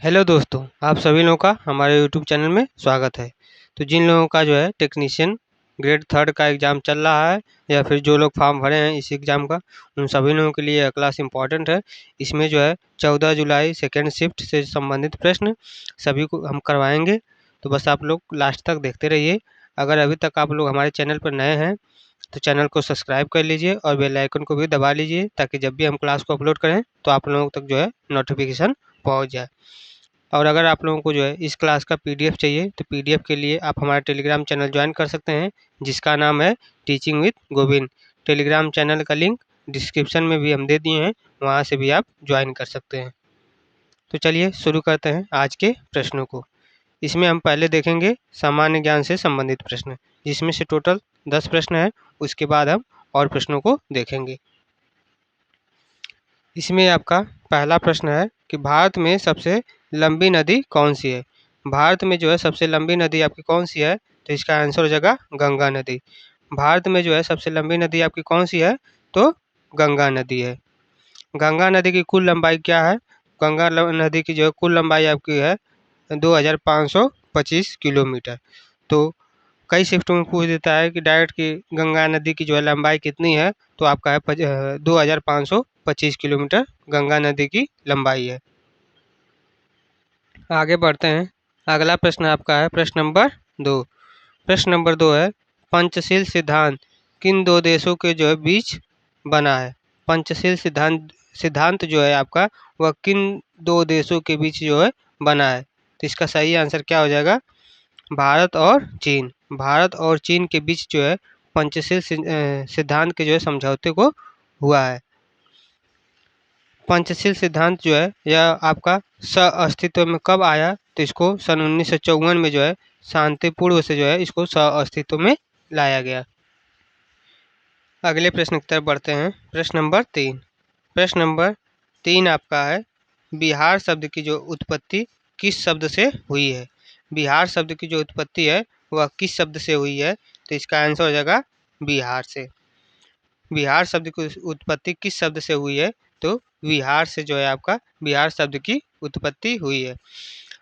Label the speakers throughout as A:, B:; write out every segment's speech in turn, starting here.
A: Hello दोस्तों, आप सभी लोगों का हमारे यूट्यूब चैनल में स्वागत है। तो जिन लोगों का जो है टेक्नीशियन ग्रेड थर्ड का एग्ज़ाम चल रहा है या फिर जो लोग फॉर्म भरे हैं इस एग्ज़ाम का, उन सभी लोगों के लिए यह क्लास इम्पॉर्टेंट है। इसमें जो है 14 जुलाई सेकंड शिफ्ट से संबंधित प्रश्न सभी को हम करवाएंगे। तो बस आप लोग लास्ट तक देखते रहिए। अगर अभी तक आप लोग हमारे चैनल पर नए हैं तो चैनल को सब्सक्राइब कर लीजिए और बेल आइकन को भी दबा लीजिए, ताकि जब भी हम क्लास को अपलोड करें तो आप लोगों तक जो है नोटिफिकेशन पहुँच जाए। और अगर आप लोगों को जो है इस क्लास का पीडीएफ चाहिए तो पीडीएफ के लिए आप हमारा टेलीग्राम चैनल ज्वाइन कर सकते हैं, जिसका नाम है teaching with Govind. Telegram channel का लिंक डिस्क्रिप्शन में भी हम दे दिए हैं, वहाँ से भी आप ज्वाइन कर सकते हैं। तो चलिए शुरू करते हैं आज के प्रश्नों को। इसमें हम पहले देखेंगे सामान्य ज्ञान से संबंधित प्रश्न, जिसमें से टोटल 10 प्रश्न है। उसके बाद हम और प्रश्नों को देखेंगे। इसमें आपका पहला प्रश्न है कि भारत में सबसे लंबी नदी कौन सी है। भारत में जो है सबसे लंबी नदी आपकी कौन सी है, तो इसका आंसर हो जाएगा गंगा नदी। भारत में जो है सबसे लंबी नदी आपकी कौन सी है, तो गंगा नदी है। गंगा नदी की कुल लंबाई क्या है? नदी की जो है कुल लंबाई आपकी है 2525 किलोमीटर। तो कई शिफ्टों में पूछ देता है कि डायरेक्ट कि गंगा नदी की जो है लंबाई कितनी है, तो आपका है 2525 किलोमीटर गंगा नदी की लंबाई है। आगे बढ़ते हैं। अगला प्रश्न आपका है प्रश्न नंबर 2। प्रश्न नंबर 2 है, पंचशील सिद्धांत किन दो देशों के जो है बीच बना है। पंचशील सिद्धांत सिद्धांत जो है आपका वह किन दो देशों के बीच जो है बना है, तो इसका सही आंसर क्या हो जाएगा? भारत और चीन। भारत और चीन के बीच जो है पंचशील सिद्धांत के जो है समझौते को हुआ है। पंचशील सिद्धांत जो है यह आपका अस्तित्व में कब आया, तो इसको सन 1954 में जो है शांतिपूर्व से जो है इसको अस्तित्व में लाया गया। अगले प्रश्न की तरफ बढ़ते हैं। प्रश्न नंबर 3। प्रश्न नंबर 3 आपका है, बिहार शब्द की जो उत्पत्ति किस शब्द से हुई है। बिहार शब्द की जो उत्पत्ति है वह किस शब्द से हुई है, तो इसका आंसर हो जाएगा बिहार से। बिहार शब्द की उत्पत्ति किस शब्द से हुई है, तो बिहार से जो है आपका बिहार शब्द की उत्पत्ति हुई है।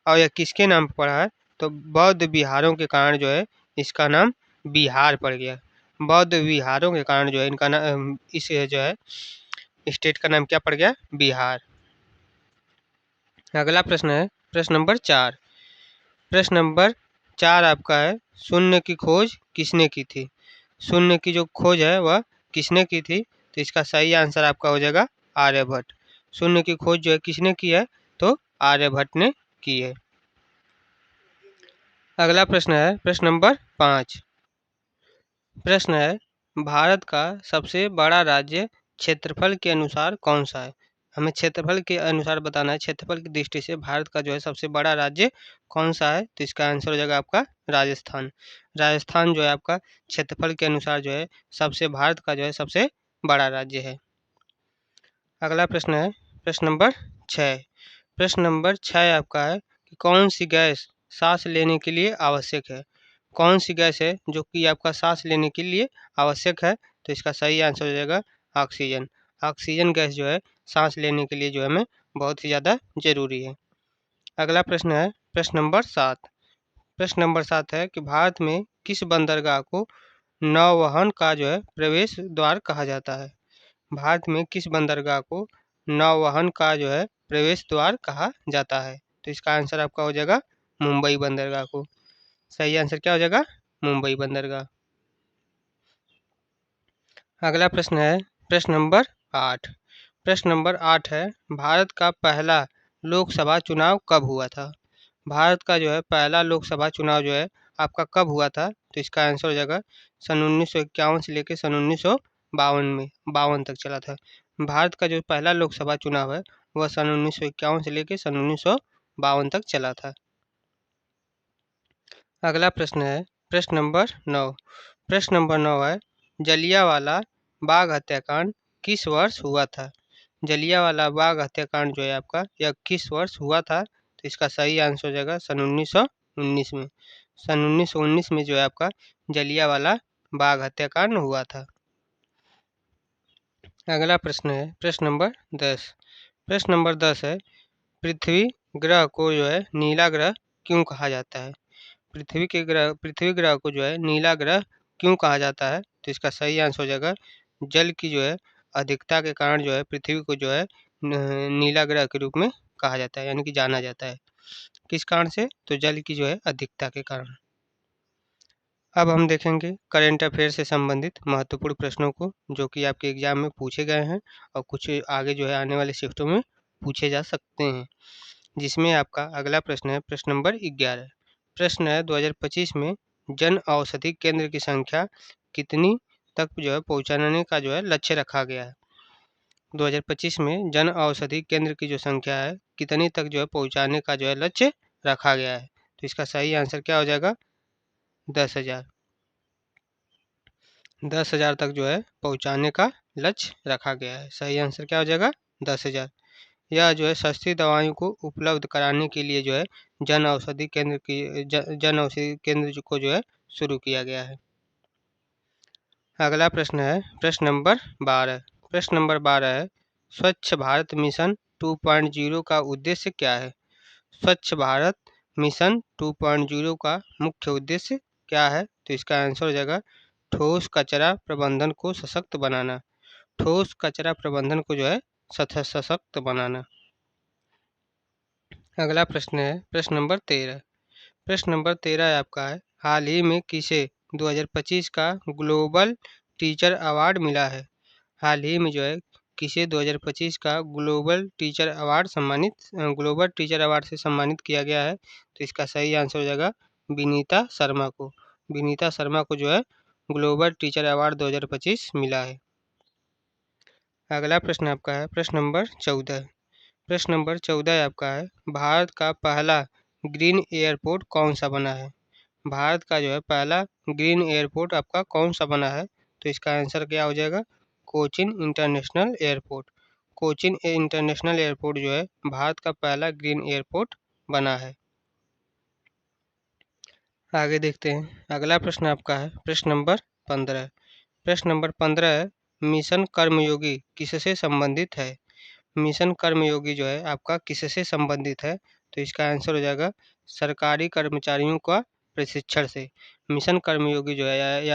A: और यह किसके नाम पर पड़ा है, तो बौद्ध विहारों के कारण जो है इसका नाम बिहार पड़ गया। बौद्ध विहारों के कारण जो है इनका नाम इस जो है स्टेट का नाम क्या पड़ गया? बिहार। अगला प्रश्न है प्रश्न नंबर 4। प्रश्न नंबर 4 आपका है, शून्य की खोज किसने की थी। शून्य की जो खोज है वह किसने की थी, तो इसका सही आंसर आपका हो जाएगा आर्यभट्ट। शून्य की खोज जो है किसने की है, तो आर्यभट्ट ने की है। अगला प्रश्न है प्रश्न नंबर 5। प्रश्न है, भारत का सबसे बड़ा राज्य क्षेत्रफल के अनुसार कौन सा है। हमें क्षेत्रफल के अनुसार बताना है। क्षेत्रफल की दृष्टि से भारत का जो है सबसे बड़ा राज्य कौन सा है, तो इसका आंसर हो जाएगा आपका राजस्थान। राजस्थान जो है आपका क्षेत्रफल के अनुसार जो है सबसे भारत का जो है सबसे बड़ा राज्य है। अगला प्रश्न है प्रश्न नंबर 6। प्रश्न नंबर 6 आपका है कि कौन सी गैस सांस लेने के लिए आवश्यक है। कौन सी गैस है जो कि आपका सांस लेने के लिए आवश्यक है, तो इसका सही आंसर हो जाएगा ऑक्सीजन। ऑक्सीजन गैस जो है सांस लेने के लिए जो है हमें बहुत ही ज़्यादा ज़रूरी है। अगला प्रश्न है प्रश्न नंबर 7। प्रश्न नंबर 7 है कि भारत में किस बंदरगाह को नौवहन का जो है प्रवेश द्वार कहा जाता है। भारत में किस बंदरगाह को नौवहन का जो है प्रवेश द्वार कहा जाता है, तो इसका आंसर आपका हो जाएगा मुंबई बंदरगाह को। सही आंसर क्या हो जाएगा? मुंबई बंदरगाह। अगला प्रश्न है प्रश्न नंबर 8। प्रश्न नंबर 8 है, भारत का पहला लोकसभा चुनाव कब हुआ था। भारत का जो है पहला लोकसभा चुनाव जो है आपका कब हुआ था, तो इसका आंसर हो जाएगा सन 1951 से लेकर सन 1952 तक चला था। भारत का जो पहला लोकसभा चुनाव है वह सन 1951 से लेकर सन 1952 तक चला था। अगला प्रश्न है प्रश्न नंबर 9। प्रश्न नंबर 9 है, जलियांवाला बाग हत्याकांड किस वर्ष हुआ था। जलियांवाला बाग हत्याकांड जो है आपका यह किस वर्ष हुआ था, तो इसका सही आंसर हो जाएगा सन 1919 में। सन 1919 में जो है आपका जलियांवाला बाग हत्याकांड हुआ था। अगला प्रश्न है प्रश्न नंबर 10। प्रश्न नंबर 10 है, पृथ्वी ग्रह को जो है नीला ग्रह क्यों कहा जाता है? पृथ्वी ग्रह को जो है नीला ग्रह क्यों कहा जाता है? तो इसका सही आंसर हो जाएगा जल की जो है अधिकता के कारण जो है पृथ्वी को जो है नीला ग्रह के रूप में कहा जाता है, यानी कि जाना जाता है। किस कारण से? तो जल की जो है अधिकता के कारण। अब हम देखेंगे करंट अफेयर से संबंधित महत्वपूर्ण प्रश्नों को, जो कि आपके एग्जाम में पूछे गए हैं और कुछ आगे जो है आने वाले शिफ्टों में पूछे जा सकते हैं। जिसमें आपका अगला प्रश्न है प्रश्न नंबर 11। प्रश्न है 2025 में जन औषधि केंद्र की संख्या कितनी तक जो है पहुंचाने का जो है लक्ष्य रखा गया है? 2025 में जन औषधि केंद्र की जो संख्या है कितनी तक जो है पहुंचाने का जो है लक्ष्य रखा गया है? तो इसका सही आंसर क्या हो जाएगा? 10,000। 10,000 तक जो है पहुंचाने का लक्ष्य रखा गया है। सही आंसर क्या हो जाएगा? 10,000। यह जो है सस्ती दवाओं को उपलब्ध कराने के लिए जो है जन औषधि केंद्र को जो है शुरू किया गया है। अगला प्रश्न है प्रश्न नंबर 12। प्रश्न नंबर 12 है स्वच्छ भारत मिशन 2.0 का उद्देश्य क्या है? स्वच्छ भारत मिशन 2.0 का मुख्य उद्देश्य क्या है? तो इसका आंसर हो जाएगा ठोस कचरा प्रबंधन को सशक्त बनाना। ठोस कचरा प्रबंधन को जो है सशक्त बनाना। अगला प्रश्न है प्रश्न नंबर 13। प्रश्न नंबर 13 आपका है हाल ही में किसे 2025 का ग्लोबल टीचर अवार्ड मिला है? हाल ही में जो है किसे 2025 का ग्लोबल टीचर अवार्ड से सम्मानित किया गया है? तो इसका सही आंसर हो जाएगा विनीता शर्मा को। विनीता शर्मा को जो है ग्लोबल टीचर अवार्ड 2025 मिला है। अगला प्रश्न आपका है प्रश्न नंबर 14। प्रश्न नंबर 14 आपका है भारत का पहला ग्रीन एयरपोर्ट कौन सा बना है? भारत का जो है पहला ग्रीन एयरपोर्ट आपका कौन सा बना है? तो इसका आंसर क्या हो जाएगा? Cochin international airport. Cochin international airport जो है भारत का पहला ग्रीन एयरपोर्ट बना है। आगे देखते हैं अगला प्रश्न आपका है प्रश्न नंबर 15। प्रश्न नंबर 15 है मिशन कर्मयोगी किससे संबंधित है? मिशन कर्मयोगी जो है आपका किससे संबंधित है? तो इसका आंसर हो जाएगा सरकारी कर्मचारियों का प्रशिक्षण से। मिशन कर्मयोगी जो है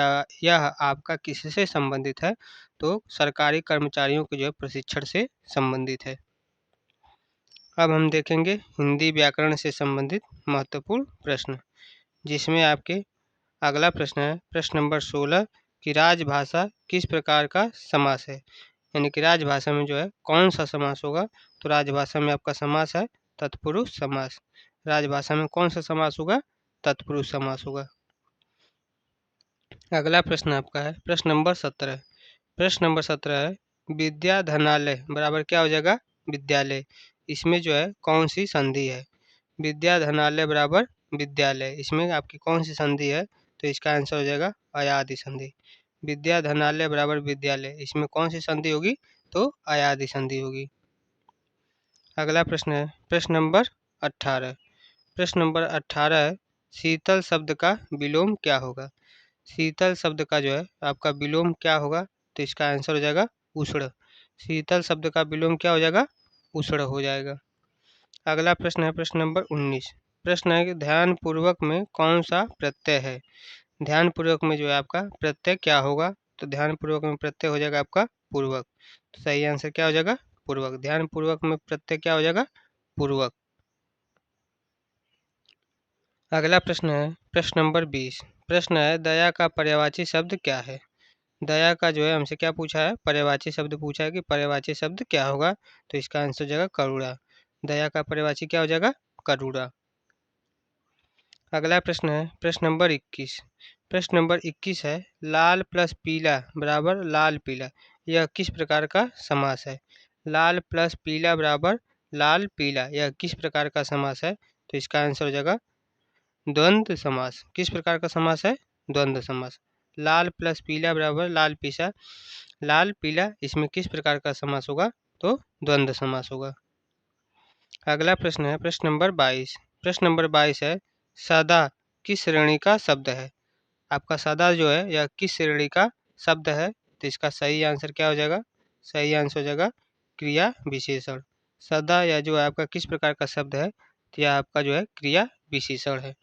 A: यह आपका किससे संबंधित है? तो सरकारी कर्मचारियों के जो है प्रशिक्षण से संबंधित है। अब हम देखेंगे हिंदी व्याकरण से संबंधित महत्वपूर्ण प्रश्न, जिसमें आपके अगला प्रश्न है प्रश्न नंबर 16 कि राजभाषा किस प्रकार का समास है? यानी कि राजभाषा में जो है कौन सा समास होगा? तो राजभाषा में आपका समास है तत्पुरुष समास। राजभाषा में कौन सा समास होगा? तत्पुरुष समास होगा। अगला प्रश्न आपका है प्रश्न नंबर 17। प्रश्न नंबर 17 है विद्या धनालय बराबर क्या हो जाएगा? विद्यालय। इसमें जो है कौन सी संधि है? विद्या धनालय बराबर विद्यालय, इसमें आपकी कौन सी संधि है? तो इसका आंसर हो जाएगा अयादि संधि। विद्या धनालय बराबर विद्यालय, इसमें कौन सी संधि होगी? तो अयादि संधि होगी। अगला प्रश्न है प्रश्न नंबर 18। प्रश्न नंबर 18 है शीतल शब्द का विलोम क्या होगा? शीतल शब्द का जो है आपका विलोम क्या होगा? तो इसका आंसर हो जाएगा उष्ण। शीतल शब्द का विलोम क्या हो जाएगा? उष्ण हो जाएगा। अगला प्रश्न है प्रश्न नंबर 19। प्रश्न है कि ध्यान पूर्वक में कौन सा प्रत्यय है? ध्यान पूर्वक में जो है आपका प्रत्यय क्या होगा? तो ध्यान पूर्वक में प्रत्यय हो जाएगा आपका पूर्वक। तो सही आंसर क्या हो जाएगा? पूर्वक। ध्यान पूर्वक में प्रत्यय क्या हो जाएगा? पूर्वक। अगला प्रश्न है प्रश्न नंबर 20। प्रश्न है दया का पर्यायवाची शब्द क्या है? दया का जो है हमसे क्या पूछा है? पर्यायवाची शब्द पूछा है कि पर्यायवाची शब्द क्या होगा? तो इसका आंसर हो जाएगा करुणा। दया का पर्यायवाची क्या हो जाएगा? करुणा। अगला प्रश्न है प्रश्न नंबर 21। प्रश्न नंबर 21 है लाल प्लस पीला बराबर लाल पीला, यह किस प्रकार का समास है? लाल प्लस पीला बराबर लाल पीला, यह किस प्रकार का समास है? तो इसका आंसर हो जाएगा द्वंद्व समास। किस प्रकार का समास है? द्वंद्व समास। लाल प्लस पीला बराबर लाल पीला, इसमें किस प्रकार का समास होगा? तो द्वंद्व समास होगा। अगला प्रश्न है प्रश्न नंबर 22। प्रश्न नंबर 22 है सदा किस श्रेणी का शब्द है? आपका सदा जो है यह किस श्रेणी का शब्द है? तो इसका सही आंसर क्या हो जाएगा? सही आंसर हो जाएगा क्रिया विशेषण। सदा यह जो है आपका किस प्रकार का शब्द है? तो यह आपका जो है क्रिया विशेषण है।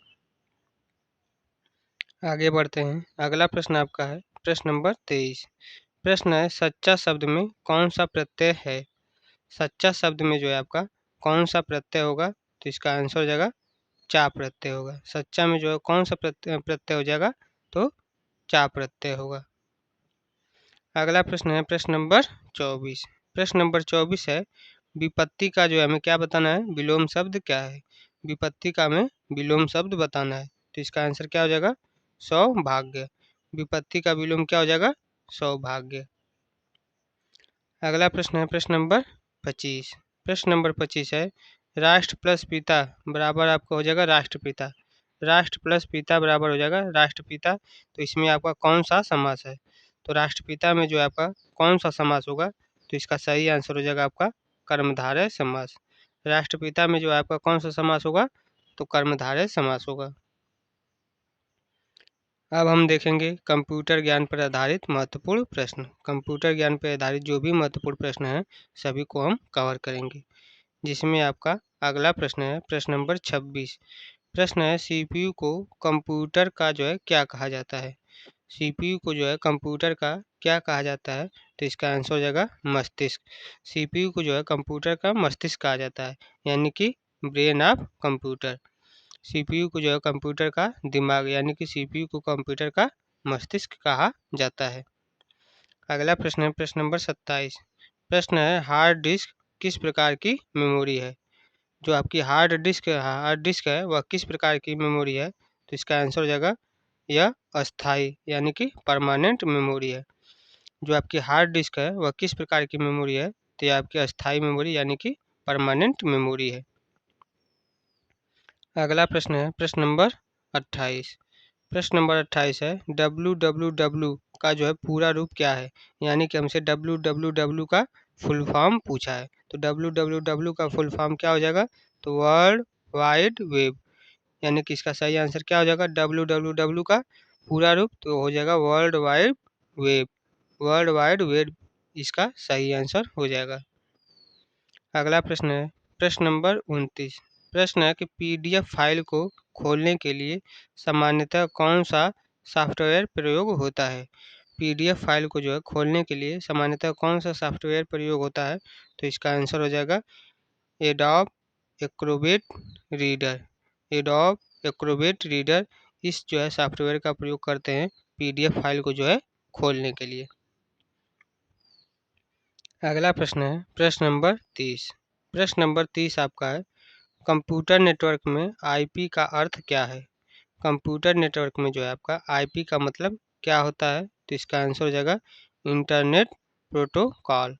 A: आगे बढ़ते हैं। अगला प्रश्न आपका है प्रश्न नंबर 23। प्रश्न है सच्चा शब्द में कौन सा प्रत्यय है। सच्चा शब्द में जो है आपका कौन सा प्रत्यय होगा, तो इसका आंसर हो जाएगा चा प्रत्यय होगा। सच्चा में जो है कौन सा प्रत्यय हो जाएगा, तो चा प्रत्यय होगा। अगला प्रश्न है प्रश्न नंबर 24। प्रश्न नंबर 24 है विपत्ति का जो है हमें क्या बताना है, विलोम शब्द क्या है। विपत्ति का हमें विलोम शब्द बताना है, तो इसका आंसर क्या हो जाएगा सौभाग्य। विपत्ति का विलोम क्या हो जाएगा सौभाग्य। अगला प्रश्न है प्रश्न नंबर 25। प्रश्न नंबर 25 है राष्ट्र प्लस पिता बराबर आपका हो जाएगा राष्ट्रपिता। राष्ट्र प्लस पिता बराबर हो जाएगा राष्ट्रपिता, तो इसमें आपका कौन सा समास है। तो राष्ट्रपिता में जो है आपका कौन सा समास होगा, तो इसका सही आंसर हो जाएगा आपका कर्मधारय समास। राष्ट्रपिता में जो है आपका कौन सा समास होगा, तो कर्मधारय समास होगा। अब हम देखेंगे कंप्यूटर ज्ञान पर आधारित महत्वपूर्ण प्रश्न। कंप्यूटर ज्ञान पर आधारित जो भी महत्वपूर्ण प्रश्न हैं सभी को हम कवर करेंगे, जिसमें आपका अगला प्रश्न है प्रश्न नंबर 26। प्रश्न है सीपीयू को कंप्यूटर का जो है क्या कहा जाता है। सीपीयू को जो है कंप्यूटर का क्या कहा जाता है, तो इसका आंसर हो जाएगा मस्तिष्क। सीपीयू को जो है कंप्यूटर का मस्तिष्क कहा जाता है, यानी कि ब्रेन ऑफ कंप्यूटर। सीपीयू को जो है कंप्यूटर का दिमाग, यानी कि सीपीयू को कंप्यूटर का मस्तिष्क कहा जाता है। अगला प्रश्न है प्रश्न नंबर 27। प्रश्न है हार्ड डिस्क किस प्रकार की मेमोरी है। जो आपकी हार्ड डिस्क है वह किस प्रकार की मेमोरी है, तो इसका आंसर हो जाएगा यह अस्थाई यानी कि परमानेंट मेमोरी है। जो आपकी हार्ड डिस्क है वह किस प्रकार की मेमोरी है, तो यह आपकी अस्थाई मेमोरी यानी कि परमानेंट मेमोरी है। अगला प्रश्न है प्रश्न नंबर 28। प्रश्न नंबर 28 है www का जो है पूरा रूप क्या है, यानी कि हमसे www का फुल फॉर्म पूछा है। तो www का फुल फॉर्म क्या हो जाएगा, तो वर्ल्ड वाइड वेब, यानी कि इसका सही आंसर क्या हो जाएगा www का पूरा रूप, तो हो जाएगा world wide web. World wide web इसका सही आंसर हो जाएगा। अगला प्रश्न है प्रश्न नंबर 29। प्रश्न है कि पीडीएफ फाइल को खोलने के लिए सामान्यतः कौन सा सॉफ्टवेयर प्रयोग होता है। पीडीएफ फाइल को जो है खोलने के लिए सामान्यतः कौन सा सॉफ्टवेयर प्रयोग होता है, तो इसका आंसर हो जाएगा adobe Acrobat reader. Adobe Acrobat reader इस जो है सॉफ्टवेयर का प्रयोग करते हैं पीडीएफ फाइल को जो है खोलने के लिए। अगला प्रश्न है प्रश्न नंबर 30। प्रश्न नंबर 30 आपका है कंप्यूटर नेटवर्क में आईपी का अर्थ क्या है। कंप्यूटर नेटवर्क में जो है आपका आईपी का मतलब क्या होता है, तो इसका आंसर हो जाएगा इंटरनेट प्रोटोकॉल।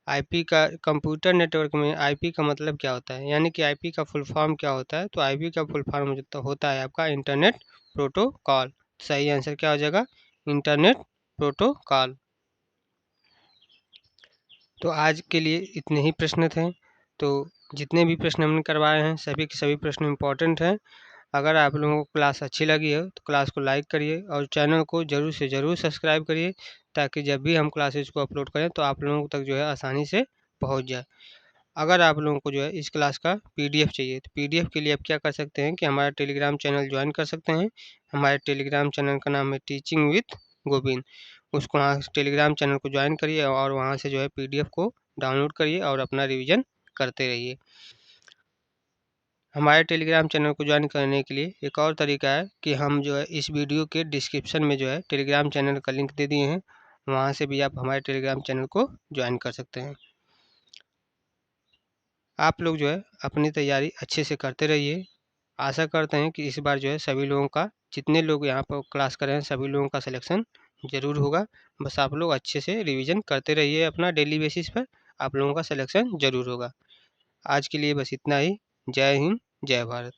A: आईपी का कंप्यूटर नेटवर्क में आईपी का मतलब क्या होता है, यानी कि आईपी का फुल फॉर्म क्या होता है, तो आईपी का फुल फॉर्म जो होता है आपका इंटरनेट प्रोटोकॉल। सही आंसर क्या हो जाएगा इंटरनेट प्रोटोकॉल। तो आज के लिए इतने ही प्रश्न थे। तो जितने भी प्रश्न हमने करवाए हैं सभी के सभी प्रश्न इम्पोर्टेंट हैं। अगर आप लोगों को क्लास अच्छी लगी हो तो क्लास को लाइक करिए और चैनल को ज़रूर से ज़रूर सब्सक्राइब करिए, ताकि जब भी हम क्लासेस को अपलोड करें तो आप लोगों तक जो है आसानी से पहुंच जाए। अगर आप लोगों को जो है इस क्लास का पीडीएफ चाहिए तो पीडीएफ के लिए आप क्या कर सकते हैं कि हमारा टेलीग्राम चैनल ज्वाइन कर सकते हैं। हमारे टेलीग्राम चैनल का नाम है टीचिंग विथ गोविंद। उसको वहाँ टेलीग्राम चैनल को ज्वाइन करिए और वहाँ से जो है पीडीएफ को डाउनलोड करिए और अपना रिवीजन करते रहिए। हमारे टेलीग्राम चैनल को ज्वाइन करने के लिए एक और तरीका है कि हम जो है इस वीडियो के डिस्क्रिप्शन में जो है टेलीग्राम चैनल का लिंक दे दिए हैं, वहाँ से भी आप हमारे टेलीग्राम चैनल को ज्वाइन कर सकते हैं। आप लोग जो है अपनी तैयारी अच्छे से करते रहिए। आशा करते हैं कि इस बार जो है सभी लोगों का, जितने लोग यहाँ पर क्लास कर रहे हैं सभी लोगों का सिलेक्शन ज़रूर होगा। बस आप लोग अच्छे से रिवीजन करते रहिए अपना डेली बेसिस पर, आप लोगों का सिलेक्शन ज़रूर होगा। आज के लिए बस इतना ही। जय हिंद, जय भारत।